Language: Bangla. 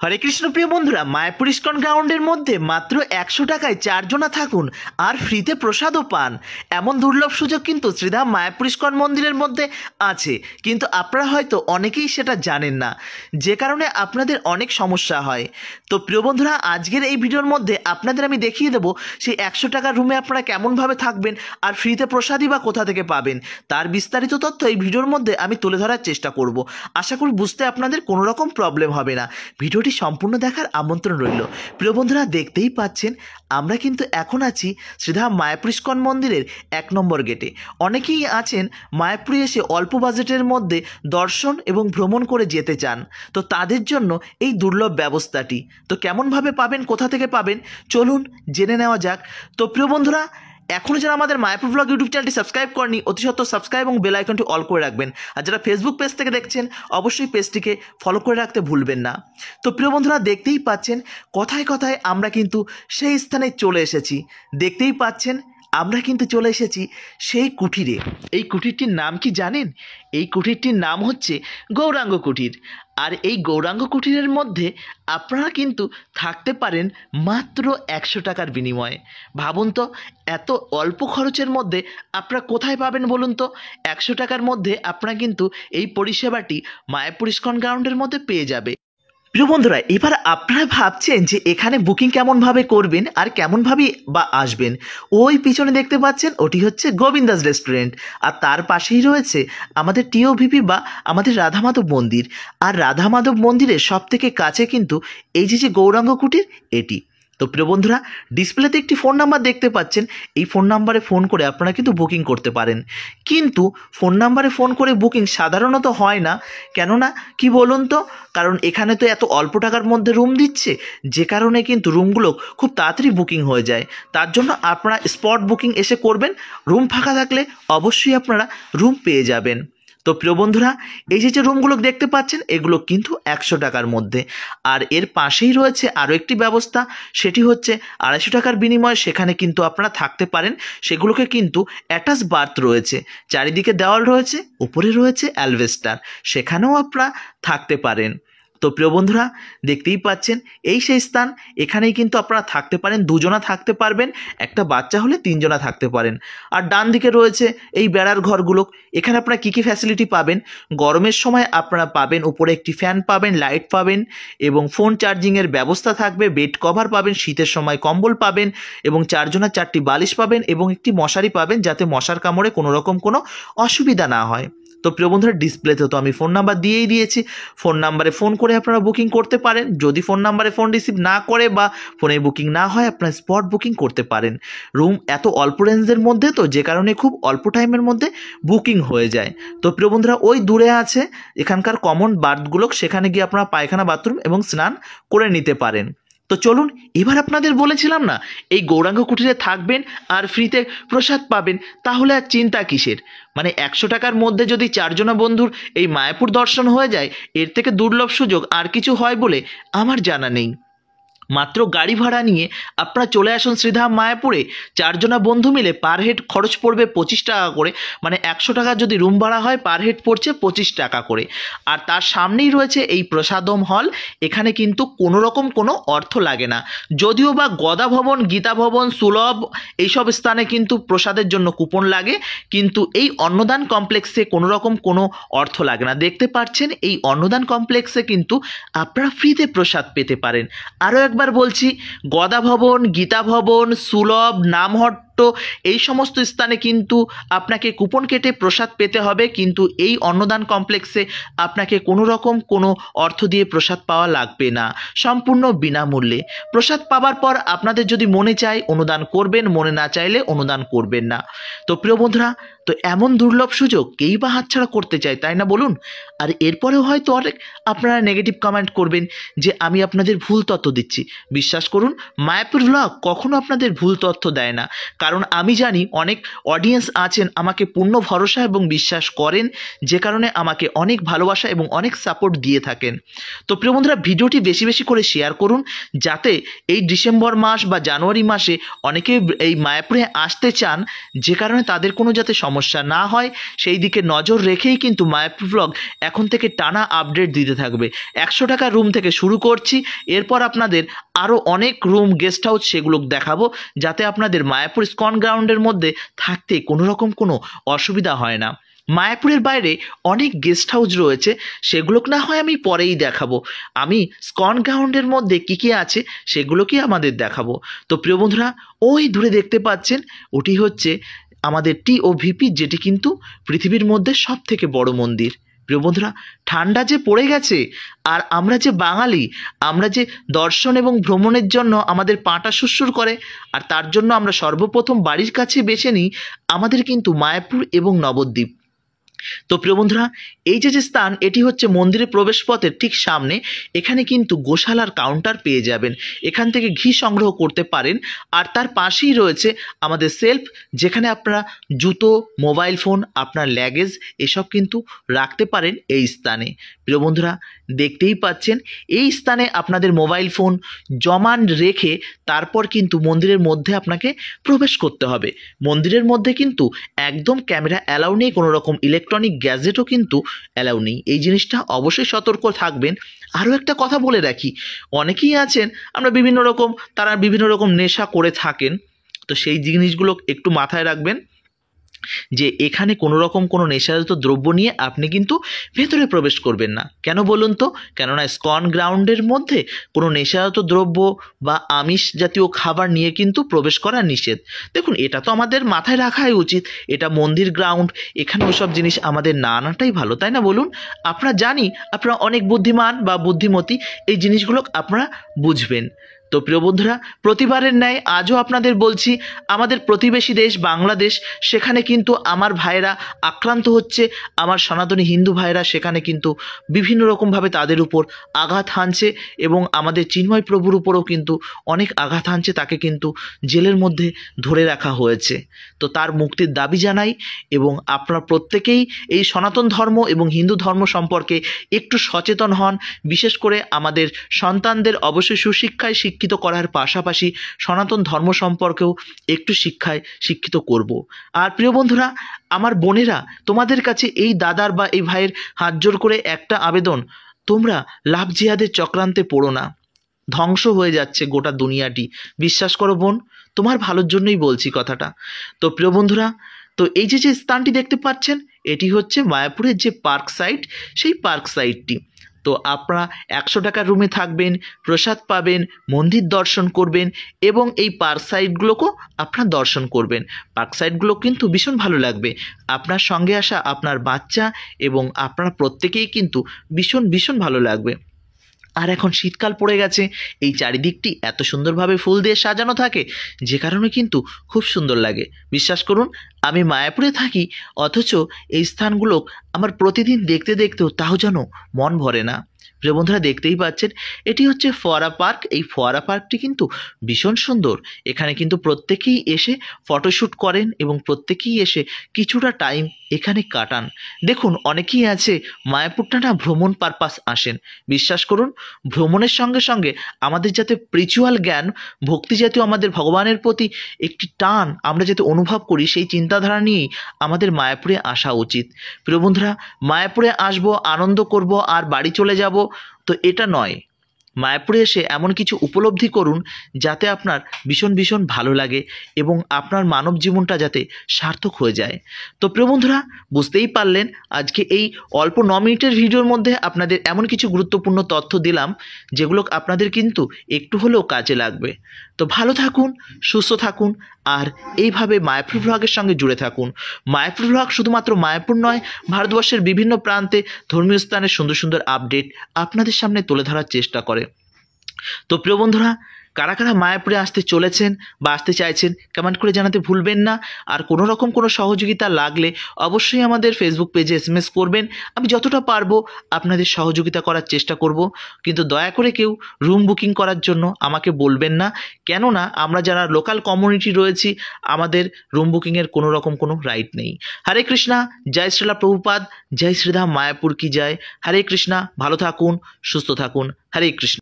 হরে কৃষ্ণ প্রিয় বন্ধুরা, মায়াপুর ইস্কন গ্রাউন্ডের মধ্যে মাত্র 100 টাকায় 4 জনা থাকুন আর ফ্রিতে প্রসাদও পান। এমন দুর্লভ সুযোগ কিন্তু শ্রীধাম মায়াপুর ইস্কন মন্দিরের মধ্যে আছে, কিন্তু আপনারা হয়তো অনেকেই সেটা জানেন না, যে কারণে আপনাদের অনেক সমস্যা হয়। তো প্রিয় বন্ধুরা, আজকের এই ভিডিওর মধ্যে আপনাদের আমি দেখিয়ে দেবো সেই 100 টাকার রুমে আপনারা কেমনভাবে থাকবেন আর ফ্রিতে প্রসাদই বা কোথা থেকে পাবেন, তার বিস্তারিত তথ্য এই ভিডিওর মধ্যে আমি তুলে ধরার চেষ্টা করব। আশা করি বুঝতে আপনাদের কোনো রকম প্রবলেম হবে না। ভিডিওটি সম্পূর্ণ দেখার আমন্ত্রণ রইল। প্রিয় বন্ধুরা, দেখতেই পাচ্ছেন আমরা কিন্তু এখন আছি শ্রীধাম মায়াপুর ইস্কন মন্দিরের 1 নম্বর গেটে। অনেকেই আছেন মায়াপুরে এসে অল্প বাজেটের মধ্যে দর্শন এবং ভ্রমণ করে যেতে চান, তো তাদের জন্য এই দুর্লভ ব্যবস্থাটি। তো কেমনভাবে পাবেন, কোথা থেকে পাবেন, চলুন জেনে নেওয়া যাক। তো প্রিয় বন্ধুরা, এখনও যারা আমাদের মায়াপুর ব্লগ ইউটিউব চ্যানেলটি সাবস্ক্রাইব করেনি, অতি সত্ত্বর সাবস্ক্রাইব এবং বেল আইকনটি অল করে রাখবেন। আর যারা ফেসবুক পেজ থেকে দেখছেন, অবশ্যই পেজটিকে ফলো করে রাখতে ভুলবেন না। তো প্রিয় বন্ধুরা, দেখতেই পাচ্ছেন কথায় কথায় আমরা কিন্তু সেই স্থানে চলে এসেছি। দেখতেই পাচ্ছেন আমরা কিন্তু চলে এসেছি সেই কুঠিরে। এই কুঠিরটির নাম কি জানেন? এই কুঠিরটির নাম হচ্ছে গৌরাঙ্গ কুঠির। আর এই গৌরাঙ্গ কুঠিরের মধ্যে আপনারা কিন্তু থাকতে পারেন মাত্র 100 টাকার বিনিময়ে। ভাবুন তো, এত অল্প খরচের মধ্যে আপনারা কোথায় পাবেন বলুন তো? 100 টাকার মধ্যে আপনারা কিন্তু এই পরিষেবাটি মায়াপুর ইস্কন গ্রাউন্ডের মধ্যে পেয়ে যাবে। প্রিয় বন্ধুরা, এবার আপনারা ভাবছেন যে এখানে বুকিং কেমনভাবে করবেন আর কেমনভাবে বা আসবেন। ওই পিছনে দেখতে পাচ্ছেন, ওটি হচ্ছে গোবিন্দাস রেস্টুরেন্ট, আর তার পাশেই রয়েছে আমাদের টিওভিপি বা আমাদের রাধা মাধব মন্দির। আর রাধা মাধব মন্দিরের সব থেকে কাছে কিন্তু এই যে গৌরাঙ্গ কুটির, এটি। তো প্রিয় বন্ধুরা, ডিসপ্লেতে একটি ফোন নাম্বার দেখতে পাচ্ছেন, এই ফোন নাম্বারে ফোন করে আপনারা কিন্তু বুকিং করতে পারেন। কিন্তু ফোন নাম্বারে ফোন করে বুকিং সাধারণত হয় না, কেননা কি বলুন তো, কারণ এখানে তো এত অল্প টাকার মধ্যে রুম দিচ্ছে, যে কারণে কিন্তু রুমগুলো খুব তাড়াতাড়ি বুকিং হয়ে যায়। তার জন্য আপনারা স্পট বুকিং এসে করবেন। রুম ফাঁকা থাকলে অবশ্যই আপনারা রুম পেয়ে যাবেন। তো প্রিয় বন্ধুরা, এই যে রুমগুলো দেখতে পাচ্ছেন, এগুলো কিন্তু 100 টাকার মধ্যে। আর এর পাশেই রয়েছে আরও একটি ব্যবস্থা, সেটি হচ্ছে 250 টাকার বিনিময়ে সেখানে কিন্তু আপনারা থাকতে পারেন। সেগুলোকে কিন্তু অ্যাটাচ বার্থ রয়েছে, চারিদিকে দেওয়াল রয়েছে, উপরে রয়েছে অ্যালভেস্টার, সেখানেও আপনারা থাকতে পারেন। তো প্রিয় বন্ধুরা, দেখতেই পাচ্ছেন এই সেই স্থান। এখানেই কিন্তু আপনারা থাকতে পারেন, 2 জনা থাকতে পারবেন, একটা বাচ্চা হলে 3 জনা থাকতে পারেন। আর ডান দিকে রয়েছে এই বেড়ার ঘরগুলো। এখানে আপনারা কী কী ফ্যাসিলিটি পাবেন? গরমের সময় আপনারা পাবেন উপরে একটি ফ্যান পাবেন, লাইট পাবেন এবং ফোন চার্জিংয়ের ব্যবস্থা থাকবে, বেড কভার পাবেন, শীতের সময় কম্বল পাবেন এবং 4 জনার 4টি বালিশ পাবেন এবং একটি মশারি পাবেন, যাতে মশার কামড়ে কোনো রকম কোনো অসুবিধা না হয়। তো প্রিয় বন্ধুরা, ডিসপ্লেতে তো আমি ফোন নাম্বার দিয়েই দিয়েছি, ফোন নাম্বারে ফোন করে আপনারা বুকিং করতে পারেন। যদি ফোন নাম্বারে ফোন রিসিভ না করে বা ফোনে বুকিং না হয়, আপনারা স্পট বুকিং করতে পারেন। রুম এত অল্প রেঞ্জের মধ্যে, তো যে কারণে খুব অল্প টাইমের মধ্যে বুকিং হয়ে যায়। তো প্রিয় বন্ধুরা, ওই দূরে আছে এখানকার কমন বার্থগুলো, সেখানে গিয়ে আপনারা পায়খানা, বাথরুম এবং স্নান করে নিতে পারেন। তো চলুন, এবার আপনাদের বলেছিলাম না এই গৌরাঙ্গ কুঠিরে থাকবেন আর ফ্রিতে প্রসাদ পাবেন, তাহলে আর চিন্তা কিসের? মানে 100 টাকার মধ্যে যদি 4 জনা বন্ধুর এই মায়াপুর দর্শন হয়ে যায়, এর থেকে দুর্লভ সুযোগ আর কিছু হয় বলে আমার জানা নেই। মাত্র গাড়ি ভাড়া নিয়ে আপনারা চলে আসুন শ্রীধাম মায়াপুরে। 4 জনা বন্ধু মিলে পার হেড খরচ পড়বে 25 টাকা করে, মানে 100 টাকা যদি রুম ভাড়া হয়, পার হেড পড়ছে 25 টাকা করে। আর তার সামনেই রয়েছে এই প্রসাদম হল। এখানে কিন্তু কোনো রকম কোনো অর্থ লাগে না, যদিও বা গদা ভবন, গীতা ভবন, সুলভ এইসব স্থানে কিন্তু প্রসাদের জন্য কুপন লাগে, কিন্তু এই অন্নদান কমপ্লেক্সে কোনো রকম কোনো অর্থ লাগে না। দেখতে পাচ্ছেন এই অন্নদান কমপ্লেক্সে কিন্তু আপনারা ফ্রিতে প্রসাদ পেতে পারেন। আরও একবার বলছি, গদা ভবন, গীতা ভবন, সুলভ, নামহট্ট এই সমস্ত স্থানে কিন্তু আপনাকে কুপন কেটে প্রসাদ পেতে হবে, কিন্তু এই অন্নদান কমপ্লেক্সে আপনাকে কোনো রকম কোনো অর্থ দিয়ে প্রসাদ পাওয়া লাগবে না, সম্পূর্ণ বিনামূল্যে। প্রসাদ পাওয়ার পর আপনাদের যদি মনে চায় অনুদান করবেন, মনে না চাইলে অনুদান করবেন না। তো প্রিয় বন্ধুরা, তো এমন দুর্লভ সুযোগ কেই বা হাতছাড়া করতে চায়, তাই না বলুন? আর এরপরেও হয়তো অনেক আপনারা নেগেটিভ কমেন্ট করবেন যে আমি আপনাদের ভুল তথ্য দিচ্ছি। বিশ্বাস করুন, মায়াপুর ব্লগ কখনো আপনাদের ভুল তথ্য দেয় না, কারণ কারণ আমি জানি অনেক অডিয়েন্স আছেন আমাকে পূর্ণ ভরসা এবং বিশ্বাস করেন, যে কারণে আমাকে অনেক ভালোবাসা এবং অনেক সাপোর্ট দিয়ে থাকেন। তো প্রিয় বন্ধুরা, ভিডিওটি বেশি বেশি করে শেয়ার করুন, যাতে এই ডিসেম্বর মাস বা জানুয়ারি মাসে অনেকে এই মায়াপুরে আসতে চান, যে কারণে তাদের কোনো যাতে সমস্যা না হয় সেই দিকে নজর রেখেই কিন্তু মায়াপুর ব্লগ এখন থেকে টানা আপডেট দিতে থাকবে। 100 টাকা রুম থেকে শুরু করছি, এরপর আপনাদের আরও অনেক রুম, গেস্ট হাউস সেগুলো দেখাবো, যাতে আপনাদের মায়াপুর ইসকন গ্রাউন্ডের মধ্যে থাকতে কোনো রকম কোনো অসুবিধা হয় না। মায়াপুরের বাইরে অনেক গেস্ট হাউস রয়েছে, সেগুলো না হয় আমি পরেই দেখাবো। আমি ইসকন গ্রাউন্ডের মধ্যে কী কী আছে সেগুলোকেই আমাদের দেখাবো। তো প্রিয় বন্ধুরা, ওই দূরে দেখতে পাচ্ছেন ওটি হচ্ছে আমাদের TOVP, যেটি কিন্তু পৃথিবীর মধ্যে সব থেকে বড় মন্দির। প্রিয় বন্ধুরা, ঠান্ডা যে পড়ে গেছে, আর আমরা যে বাঙালি, আমরা যে দর্শন এবং ভ্রমণের জন্য আমাদের পাটা সুরসুর করে, আর তার জন্য আমরা সর্বপ্রথম বাড়ির কাছে বেছে নিই আমাদের কিন্তু মায়াপুর এবং নবদ্বীপ। তো প্রিয় বন্ধুরা, এই যে স্থান, এটি হচ্ছে মন্দিরের প্রবেশপথের ঠিক সামনে। এখানে কিন্তু গোশালার কাউন্টার পেয়ে যাবেন, এখান থেকে ঘি সংগ্রহ করতে পারেন। আর তার পাশেই রয়েছে আমাদের সেলফ, যেখানে আপনারা জুতো, মোবাইল ফোন, আপনার লাগেজ এসব কিন্তু রাখতে পারেন এই স্থানে। প্রিয় বন্ধুরা, দেখতেই পাচ্ছেন এই স্থানে আপনাদের মোবাইল ফোন জমান রেখে তারপর কিন্তু মন্দিরের মধ্যে আপনাকে প্রবেশ করতে হবে। মন্দিরের মধ্যে কিন্তু একদম ক্যামেরা অ্যালাউ নেই, কোনো রকম ইলেকট্রনিক গ্যাজেটও কিন্তু অ্যালাউ নেই, এই জিনিসটা অবশ্যই সতর্ক থাকবেন। আরও একটা কথা বলে রাখি, অনেকেই আছেন আমরা তারা বিভিন্ন রকম নেশা করে থাকেন, তো সেই জিনিসগুলো একটু মাথায় রাখবেন যে এখানে কোনো রকম কোনো নেশাজাত দ্রব্য নিয়ে আপনি কিন্তু ভেতরে প্রবেশ করবেন না। কেন বলুন তো? কেননা ইসকন গ্রাউন্ডের মধ্যে কোনো নেশাজাত দ্রব্য বা আমিষ জাতীয় খাবার নিয়ে কিন্তু প্রবেশ করা নিষেধ। দেখুন, এটা তো আমাদের মাথায় রাখাই উচিত, এটা মন্দির গ্রাউন্ড, এখানে ওসব জিনিস আমাদের না আনাটাই ভালো, তাই না বলুন? আপনারা জানি আপনারা অনেক বুদ্ধিমান বা বুদ্ধিমতী, এই জিনিসগুলো আপনারা বুঝবেন। তো প্রিয় বন্ধুরা, প্রতিবারের ন্যায় আজও আপনাদের বলছি, আমাদের প্রতিবেশী দেশ বাংলাদেশ, সেখানে কিন্তু আমার ভাইরা আক্রান্ত হচ্ছে, আমার সনাতনী হিন্দু ভাইরা সেখানে কিন্তু বিভিন্ন রকমভাবে তাদের উপর আঘাত হানছে, এবং আমাদের চিন্ময় প্রভুর উপরও কিন্তু অনেক আঘাত হানছে, তাকে কিন্তু জেলের মধ্যে ধরে রাখা হয়েছে। তো তার মুক্তির দাবি জানাই, এবং আপনারা প্রত্যেকেই এই সনাতন ধর্ম এবং হিন্দু ধর্ম সম্পর্কে একটু সচেতন হন। বিশেষ করে আমাদের সন্তানদের অবশ্যই সুশিক্ষায় শিক্ষিত করার পাশাপাশি সনাতন ধর্ম সম্পর্কেও একটু শিক্ষিত করব। আর প্রিয় বন্ধুরা, আমার বোনেরা, তোমাদের কাছে এই দাদার বা এই ভাইয়ের হাত জোর করে একটা আবেদন, তোমরা লাভ জিহাদের চক্রান্তে পড়ো না, ধ্বংস হয়ে যাচ্ছে গোটা দুনিয়াটি। বিশ্বাস করো বোন, তোমার ভালোর জন্যই বলছি কথাটা। তো প্রিয় বন্ধুরা, তো এই যে স্থানটি দেখতে পাচ্ছেন, এটি হচ্ছে মায়াপুরের যে পার্ক সাইট, সেই পার্ক সাইটটি। তো আপনারা 100 টাকার রুমে থাকবেন, প্রসাদ পাবেন, মন্দির দর্শন করবেন, এবং এই পার্ক সাইটগুলোকেও আপনারা দর্শন করবেন। পার্ক সাইটগুলো কিন্তু ভীষণ ভালো লাগবে, আপনার সঙ্গে আসা আপনার বাচ্চা এবং আপনারা প্রত্যেকেই কিন্তু ভীষণ ভালো লাগবে। আর এখন শীতকাল পড়ে গেছে, এই চারিদিকটি এত সুন্দরভাবে ফুল দিয়ে সাজানো থাকে, যে কারণে কিন্তু খুব সুন্দর লাগে। বিশ্বাস করুন, আমি মায়াপুরে থাকি, অথচ এই স্থানগুলো আমার প্রতিদিন দেখতে দেখতেও তাও যেন মন ভরে না। প্রিয় বন্ধুরা, দেখতেই পাচ্ছেন এটি হচ্ছে ফোয়ারা পার্ক। এই ফোয়ারা পার্কটি কিন্তু ভীষণ সুন্দর, এখানে কিন্তু প্রত্যেকেই এসে ফটোশ্যুট করেন এবং প্রত্যেকেই এসে কিছুটা টাইম এখানে কাটান। দেখুন, অনেকেই আছে মায়াপুরটা না ভ্রমণ পারপাস আসেন। বিশ্বাস করুন, ভ্রমণের সঙ্গে সঙ্গে আমাদের যাতে স্পিরিচুয়াল জ্ঞান, ভক্তি জাতীয় আমাদের ভগবানের প্রতি একটি টান আমরা যাতে অনুভব করি, সেই চিন্তাধারা নিয়েই আমাদের মায়াপুরে আসা উচিত। প্রিয় বন্ধুরা, মায়াপুরে আসবো, আনন্দ করব আর বাড়ি চলে যাব, তো এটা নয়। মায়াপুরে এসে এমন কিছু উপলব্ধি করুন যাতে আপনার ভীষণ ভালো লাগে এবং আপনার মানব জীবনটা যাতে সার্থক হয়ে যায়। তো প্রিয় বন্ধুরা, বুঝতেই পারলেন আজকে এই অল্প 9 মিনিটের ভিডিওর মধ্যে আপনাদের এমন কিছু গুরুত্বপূর্ণ তথ্য দিলাম, যেগুলো আপনাদের কিন্তু একটু হলেও কাজে লাগবে। তো ভালো থাকুন, সুস্থ থাকুন, আর এইভাবে মায়াপুর ব্লগের সঙ্গে জুড়ে থাকুন। মায়াপুর ব্লগ শুধুমাত্র মায়াপুর নয়, ভারতবর্ষের বিভিন্ন প্রান্তে ধর্মীয় স্থানের সুন্দর আপডেট আপনাদের সামনে তুলে ধরার চেষ্টা করে। তো প্রিয় বন্ধুরা, কারা কারা মায়াপুরে আসতে চলেছেন বা আসতে চাইছেন কমেন্ট করে জানাতে ভুলবেন না। আর কোনো রকম কোনো সহযোগিতা লাগলে অবশ্যই আমাদের ফেসবুক পেজে এসএমএস করবেন। আমি যতটা পারবো আপনাদের সহযোগিতা করার চেষ্টা করব, কিন্তু দয়া করে কেউ রুম বুকিং করার জন্য আমাকে বলবেন না, কেননা আমরা যারা লোকাল কমিউনিটি রয়েছি আমাদের রুম বুকিংয়ের কোনো রকম কোনো রাইট নেই। হরে কৃষ্ণা, জয় শ্রীলা প্রভুপাদ, জয় শ্রীধাম মায়াপুর কি জয়। হরে কৃষ্ণা, ভালো থাকুন, সুস্থ থাকুন। হরে কৃষ্ণ।